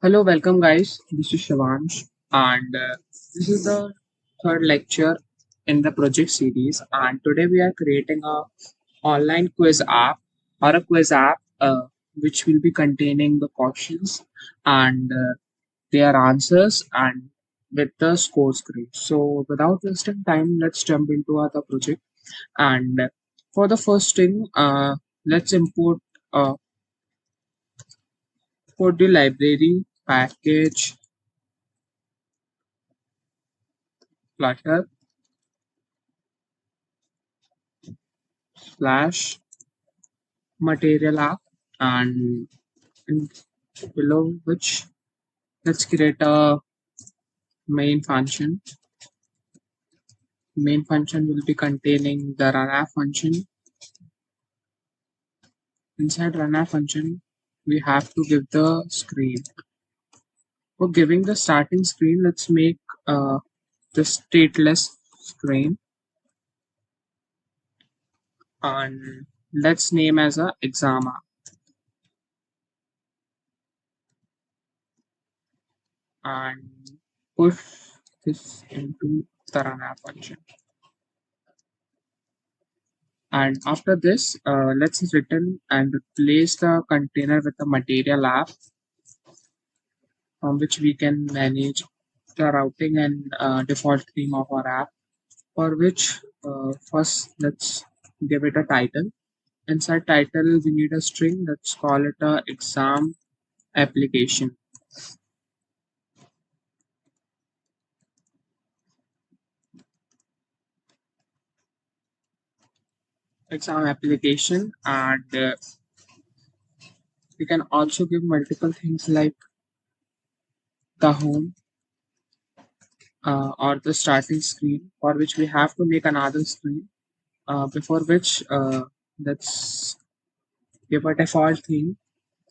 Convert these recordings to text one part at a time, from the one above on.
Hello, welcome guys. This is Shivansh, and this is the third lecture in the project series. And today we are creating a online quiz app or a quiz app, which will be containing the questions and their answers and with the score screen. So, without wasting time, let's jump into other project. And for the first thing, let's uh, import the library package flutter slash material app and in below which let's create a main function. Main function will be containing the runner function. Inside runner function we have to give the screen. For giving the starting screen, let's make the stateless screen and let's name as a exam app and push this into the runner function. And after this, let's return and replace the container with the material app from which we can manage the routing and default theme of our app. For which, first let's give it a title. Inside title, we need a string. Let's call it a exam application. Exam application, and we can also give multiple things like the home or the starting screen, for which we have to make another screen before which let's give a default theme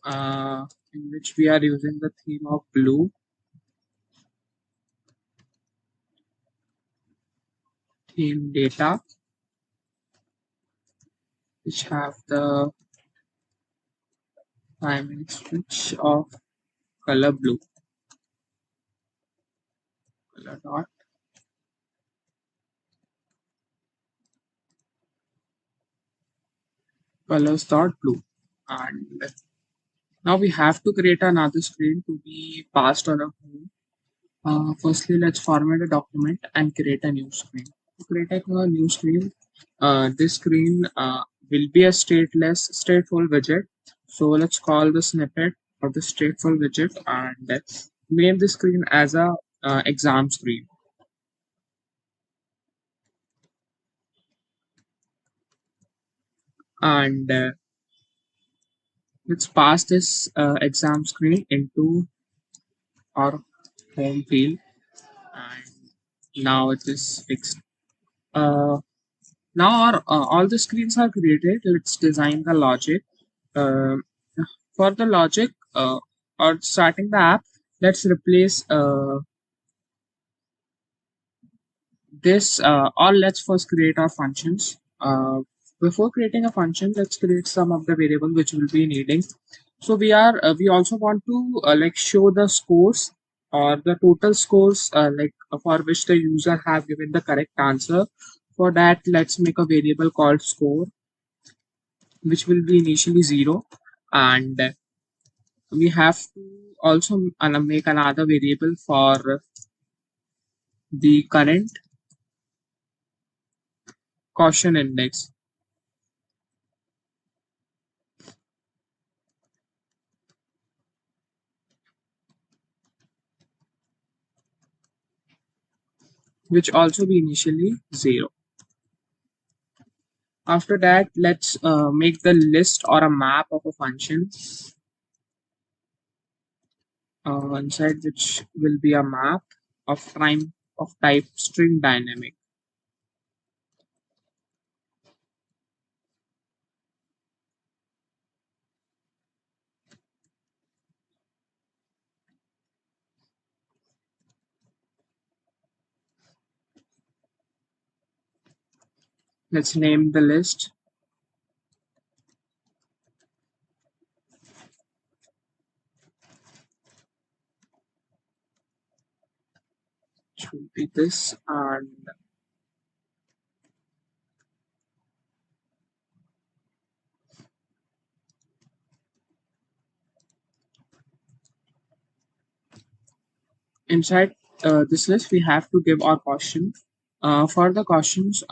in which we are using the theme of blue theme data, which have the primary switch of color blue, color dot colors dot blue. And now we have to create another screen to be passed on a home. Firstly, let's format a document and create a new screen. To create a new screen, this screen will be a stateful widget. So let's call the snippet of the stateful widget and let's name the screen as a exam screen. And let's pass this exam screen into our home field. And now it is fixed. Uh, Now all the screens are created. Let's design the logic. Um for the logic or starting the app, let's replace this or let's first create our functions. Before creating a function, let's create some of the variable which we'll be needing. So we also want to like show the scores or the total scores for which the user have given the correct answer. For that, let's make a variable called score which will be initially 0, and we have to also make another variable for the current caution index, which also be initially 0. After that, let's make the list or a map of a function inside which will be a map of type string dynamic. Let's name the list which will be this, and inside this list we have to give our caution. For the cautions,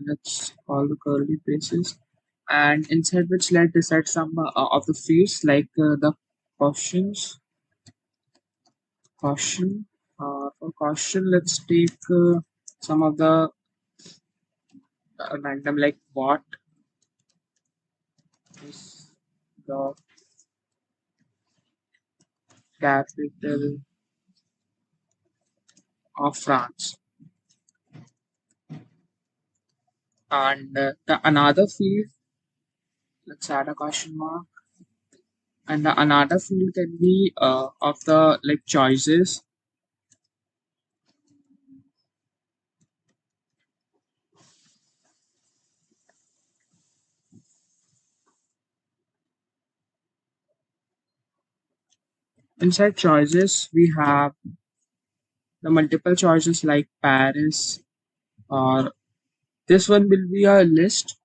let's call the curly braces, and inside which let's decide some of the fields like the cautions. Caution. For caution, let's take some of the random, like what is the capital of France, and the another field, let's add a question mark, and the another field can be of the like choices. Inside choices, we have the multiple choices like Paris, or this one will be a list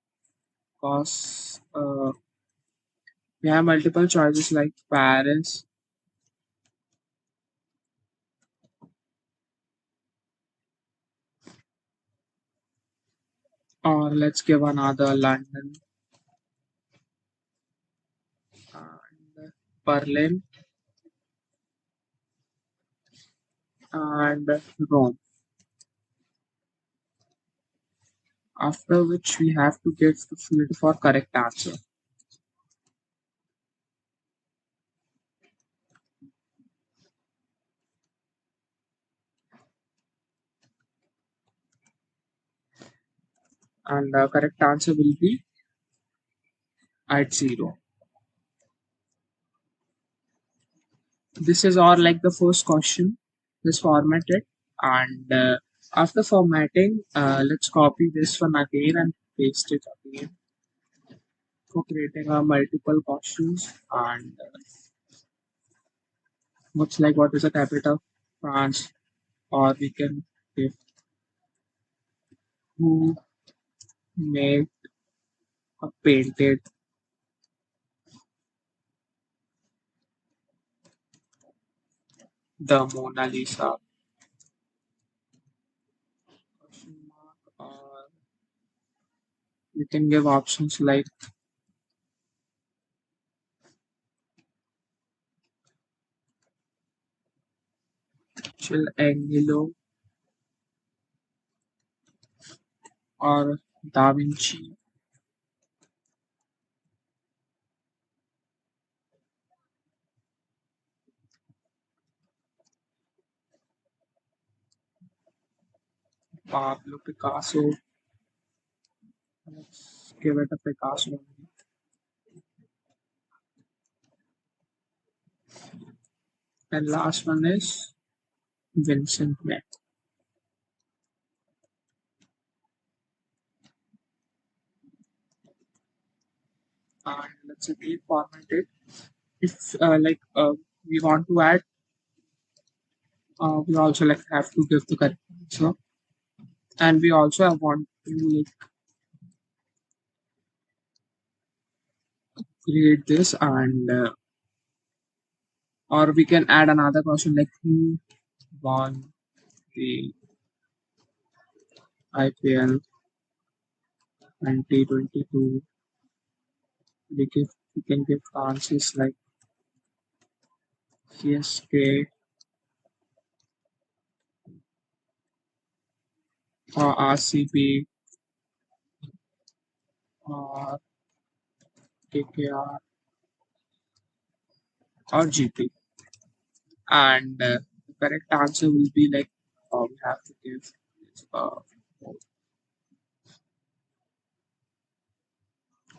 because we have multiple choices like Paris, or let's give another London and Berlin and Rome. After which we have to give the field for correct answer. And the correct answer will be at 0. This is our like the first question. Let's format it, and after formatting, let's copy this one again and paste it again for creating a multiple questions. And looks like what is the capital of France, or we can give who made or painted the Mona Lisa. Question mark, or you can give options like Michelangelo or Da Vinci. Pablo Picasso. Let's give it a Picasso. And last one is Vincent Van. And let's again format it. If we want to add, we also like have to give the correct answer, and we also want to like create this, and or we can add another question like who won the IPL 2022. We can give answers like CSK or RCB or KKR or GP. And the correct answer will be like we have to give or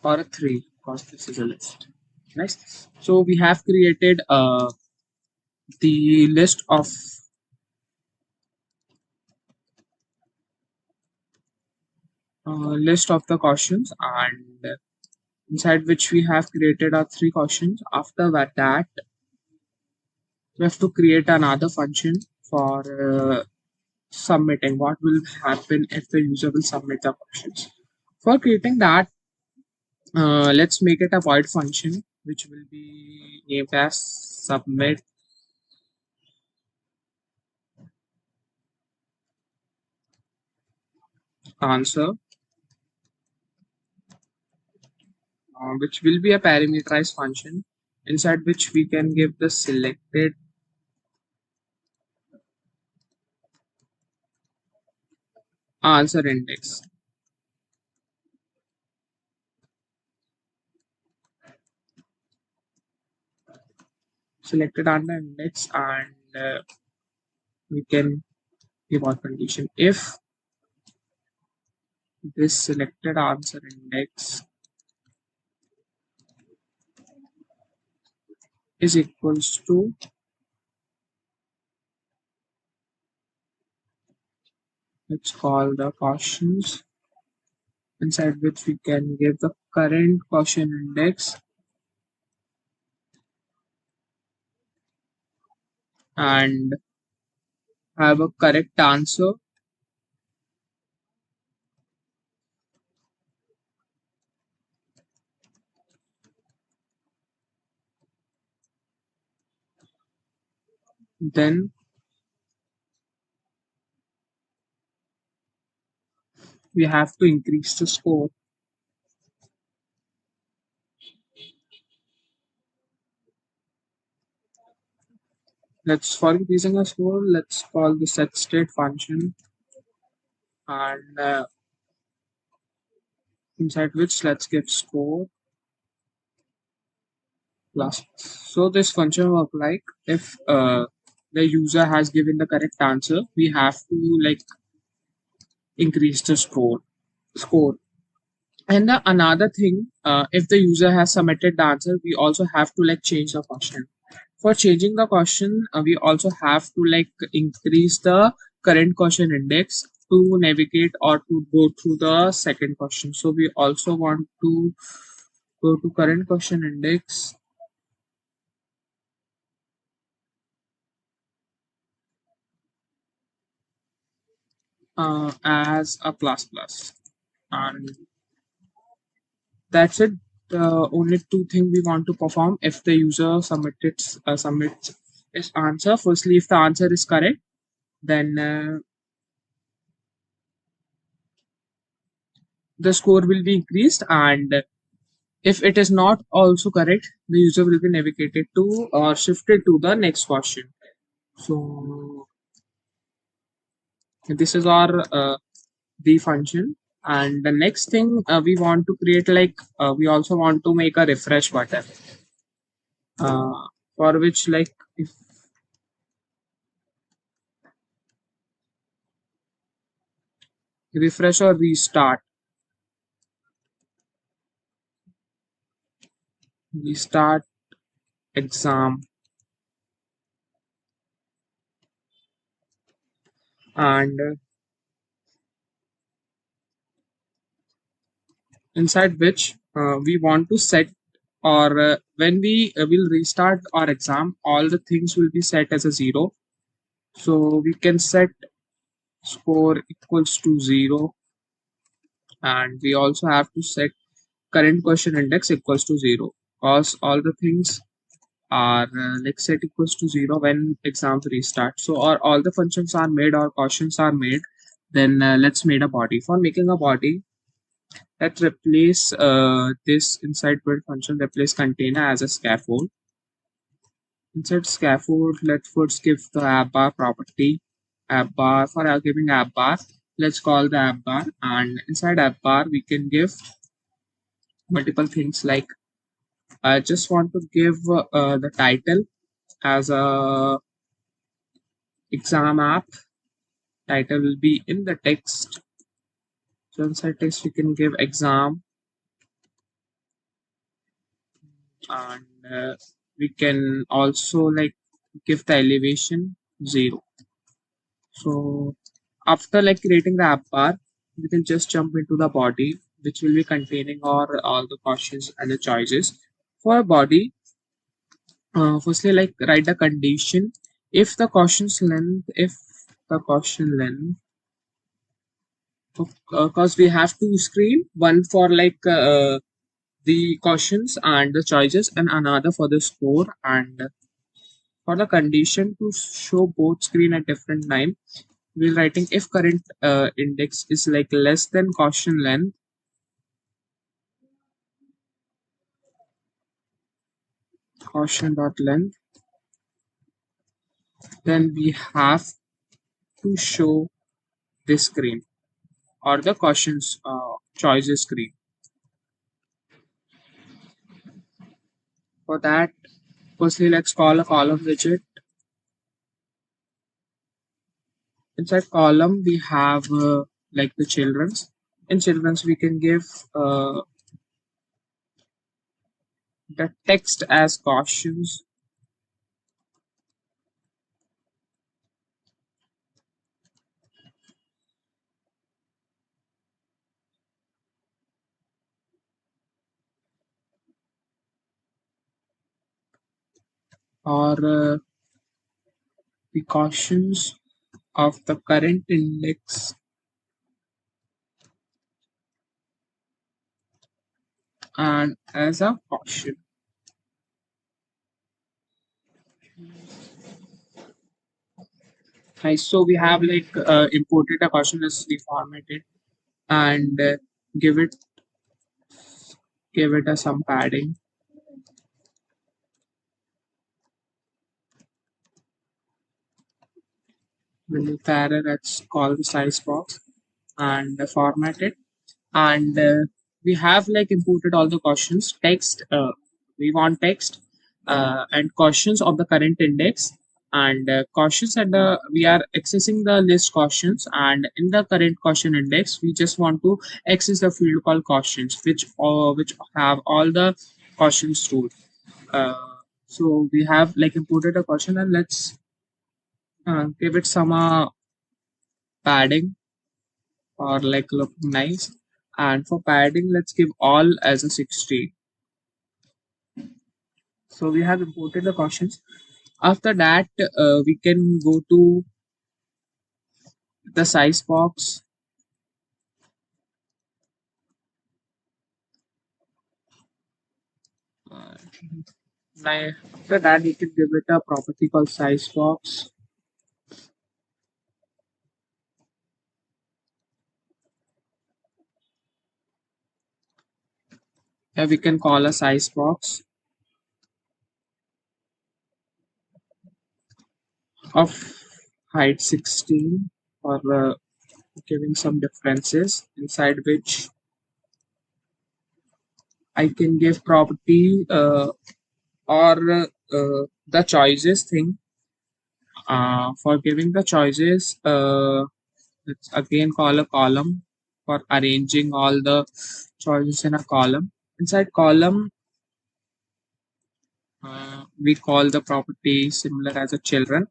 a 3 because this is a list. Nice. So we have created the list of the questions, and inside which we have created our 3 questions. After that we have to create another function for submitting, what will happen if the user will submit the questions. For creating that, let's make it a void function which will be named as submit answer, which will be a parameterized function inside which we can give the selected answer index. Selected answer index, and we can give our condition if this selected answer index is equals to, let's call the questions, inside which we can give the current question index and have a correct answer. Then we have to increase the score. Let's, for increasing the score, let's call the set state function, and inside which let's give score plus. So this function work like if the user has given the correct answer, we have to like increase the score. And the another thing, if the user has submitted the answer, we also have to like change the question. For changing the question, we also have to like increase the current question index to navigate or to go through the second question. So we also want to go to current question index as a plus plus, and that's it. The only two things we want to perform if the user submits his answer. Firstly, if the answer is correct, then the score will be increased, and if it is not also correct, the user will be navigated to or shifted to the next question. So this is our the function. And the next thing we want to create, like we also want to make a refresh button, for which like if refresh or restart exam, and inside which we want to set, or when we will restart our exam, all the things will be set as a 0. So we can set score equals to 0, and we also have to set current question index equals to 0, because all the things are like set equals to 0 when exams restart. So all the functions are made or questions are made. Then let's make a body. For making a body, let's replace this inside build function, replace container as a scaffold. Inside scaffold, let's first give the app bar property. App bar, for giving app bar, let's call the app bar, and inside app bar we can give multiple things, like I just want to give the title as a exam app. Title will be in the text. So inside text we can give exam, and we can also like give the elevation 0. So after like creating the app bar, we can just jump into the body, which will be containing all the questions and the choices. For body, firstly like write the condition. If the question's length, if the question length, because we have two screen, one for the questions and the choices, and another for the score. And for the condition to show both screen at different time, we're writing if current index is like less than question length, question dot length, then we have to show this screen or the questions choices screen. For that, firstly, let's call a column widget. Inside column, we have like the children's. In children's, we can give the text as cautions, or the cautions of the current index and as a caution. Nice. So we have imported a caution as reformatted and give it a some padding. When you pair that's called the size box and format it. And we have like imported all the cautions text. We want text and cautions of the current index, and cautions at the we are accessing the list cautions, and in the current caution index we just want to access the field called cautions which have all the cautions rule. uh, so we have like imported a caution, and let's give it some padding or like look nice. And for padding, let's give all as a 60. So we have imported the cautions. After that, we can go to the size box. Uh, After that, we can give it a property called size box. Here we can call a size box of height 16 for giving some differences, inside which I can give property or the choices thing. For giving the choices, let's again call a column for arranging all the choices in a column. Inside column, we call the property similar as a children.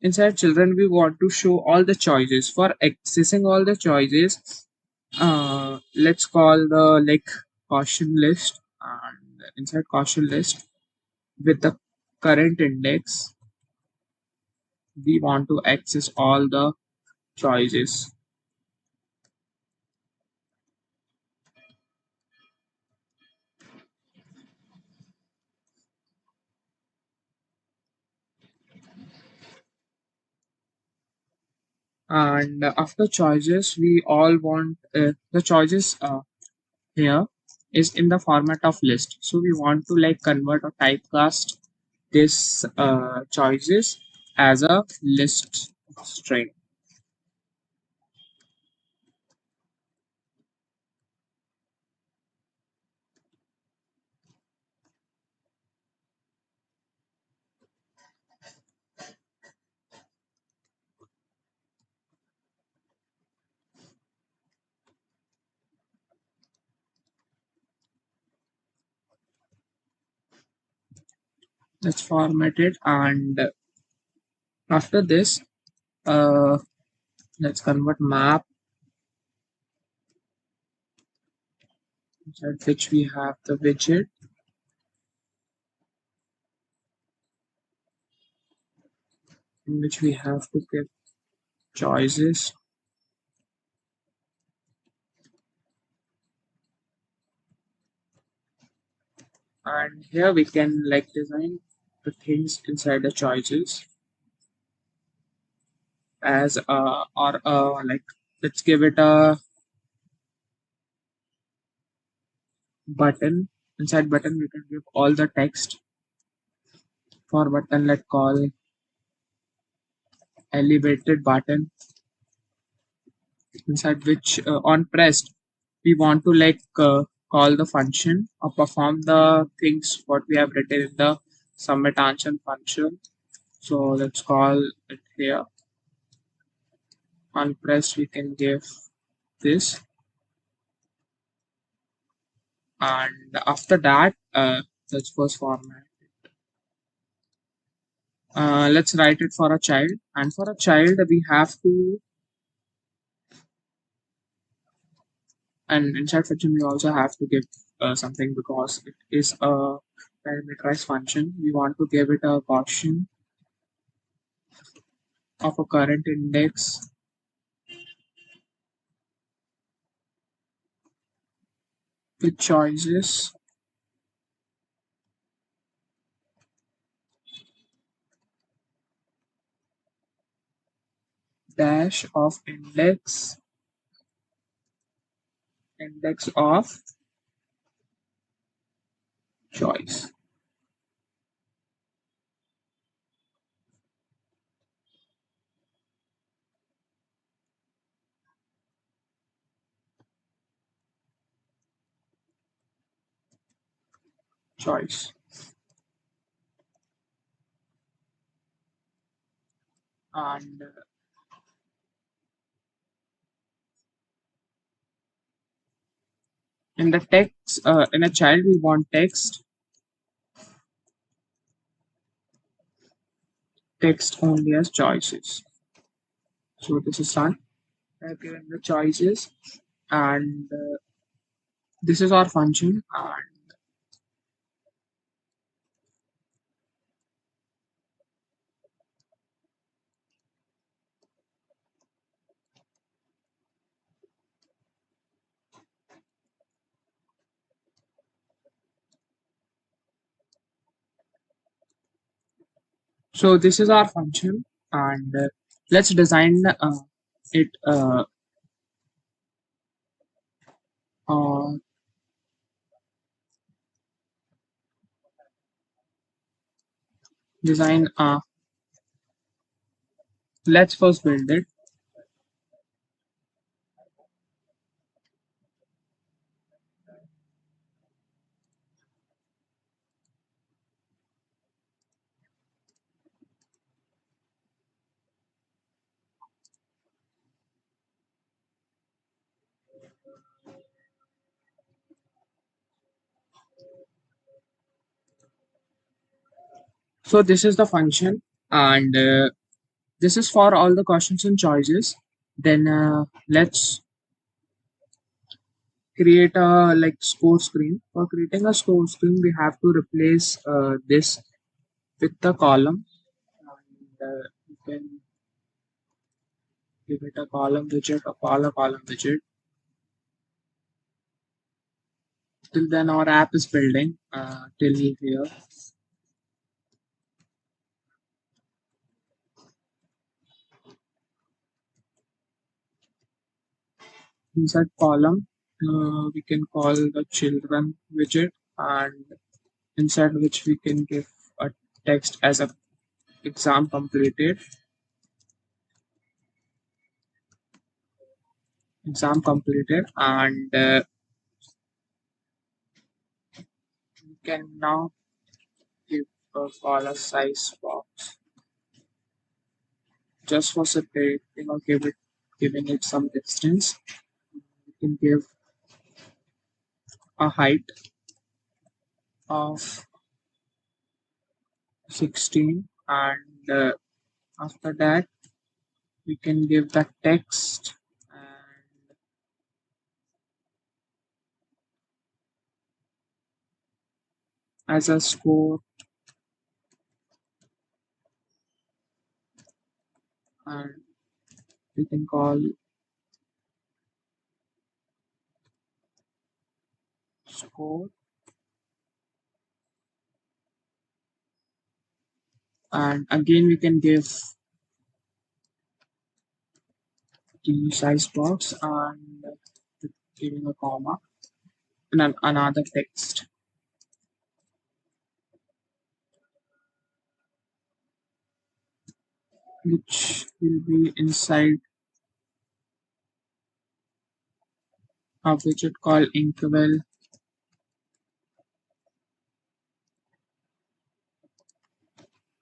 Inside children, we want to show all the choices. For accessing all the choices, let's call the like caution list, and inside caution list with the current index, we want to access all the choices. And after choices, we all want the choices here is in the format of list. So we want to like convert or typecast this choices as a list string. Let's format it, and after this, uh, let's convert map, inside which we have the widget, in which we have to give choices, and here we can like design the things inside the choices as or like let's give it a button. Inside button we can give all the text. For button let's call elevated button, inside which on pressed we want to like call the function or perform the things what we have written in the submit answer function. So let's call it here. On press we can give this, and after that let's first format. Let's write it for a child, and for a child we have to, and inside function we also have to give something because it is a parameterized function. We want to give it a caution of a current index with choices dash of index of choice. Choice. And in the text, in a child we want text only as choices. So this is done. I've given the choices, and this is our function. And so this is our function, and let's design it. Uh, design. Let's first build it. So this is the function, and this is for all the questions and choices. Then let's create a like score screen. For creating a score screen, we have to replace this with the column, and you can give it a column widget or call a column widget. Till then, our app is building till here. Inside column, we can call the children widget, and inside which we can give a text as a exam completed, and we can now give a color size box just for separating or giving it some distance. We can give a height of 16, and after that we can give the text and as a score, and we can call score, and again we can give the size box and giving a comma and another text, which will be inside a widget called interval,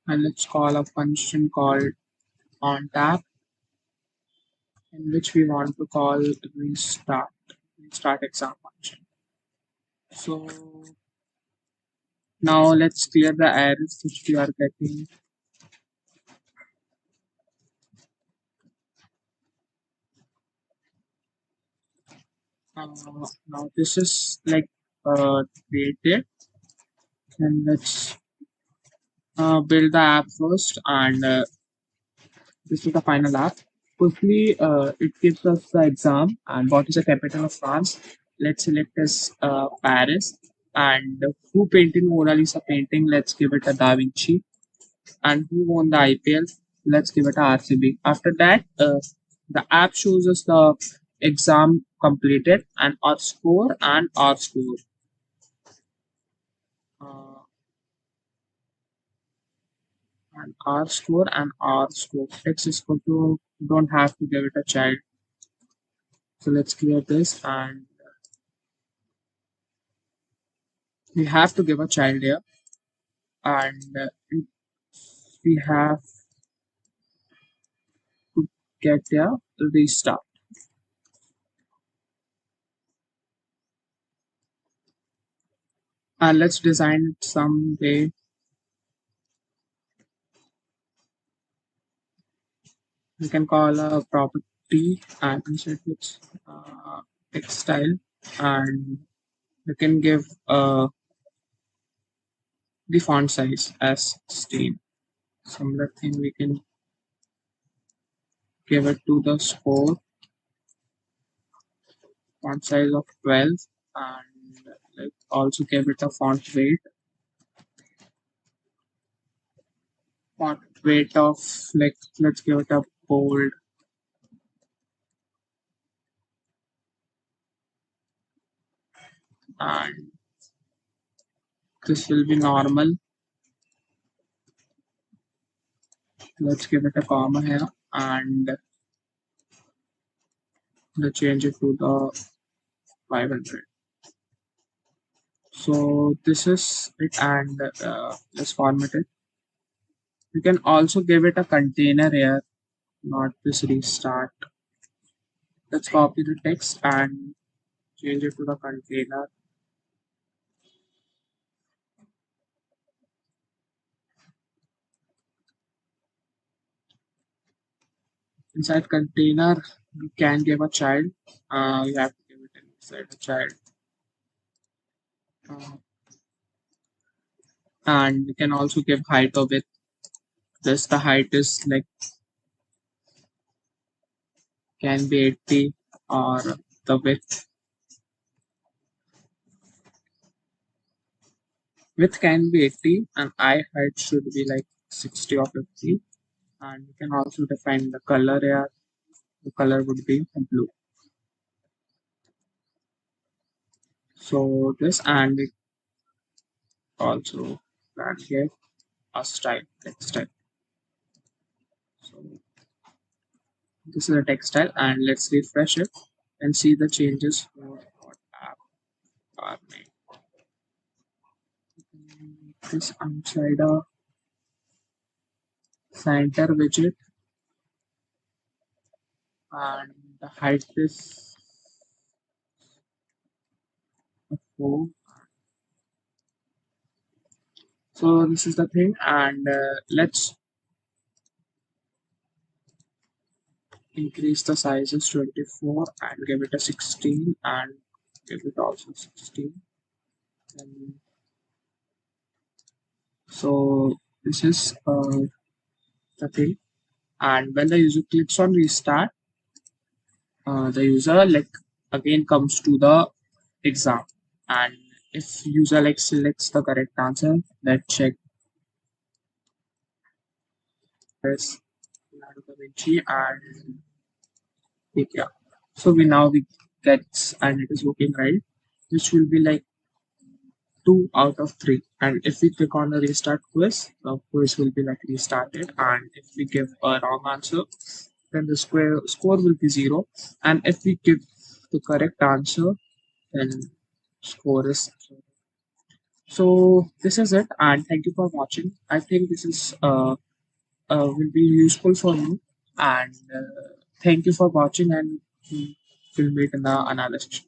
and let's call a function called onTap, in which we want to call restart exam function. So now let's clear the errors which we are getting. Now this is like created, and let's build the app first, and this is the final app. Firstly, it gives us the exam and what is the capital of France. Let's select as Paris, and who painted Mona Lisa painting. Let's give it a Da Vinci, and who won the IPL. Let's give it a RCB. After that, the app shows us the exam completed and our score and our score. Uh, and R score and R score. X is equal to, don't have to give it a child. So let's clear this, and we have to give a child here, and we have to get there to restart. And let's design it some way. We can call a property and insert its text style, and we can give the font size as 16. Similar thing, we can give it to the score font size of 12, and like also give it a font weight of, like, let's give it a bold, and this will be normal. Let's give it a comma here, and let's change it to the 500. So this is it, and let's format it. You can also give it a container here, not this restart. Let's copy the text and change it to the container. Inside container, we can give a child. You have to give it inside a child. Uh, and we can also give height of it. This the height is like can be 80, or the width can be 80, and eye height should be like 60 or 50. And we can also define the color here. The color would be blue. So this, and we also can give a style, text style. So this is a text style, and let's refresh it and see the changes for what app are made. This outside a center widget, and the height is 4. So this is the thing, and let's increase the sizes 24 and give it a 16, and give it also 16. And so this is the thing, and when the user clicks on restart, the user like again comes to the exam, and if user like selects the correct answer, let's check this Leonardo da Vinci and yeah. So we get and it is working right, which will be like 2 out of 3. And if we click on the restart quiz, the quiz will be like restarted. And if we give a wrong answer, then the score will be 0. And if we give the correct answer, then score is 0. So this is it, and thank you for watching. I think this is will be useful for you, and thank you for watching, and we'll meet in the another session.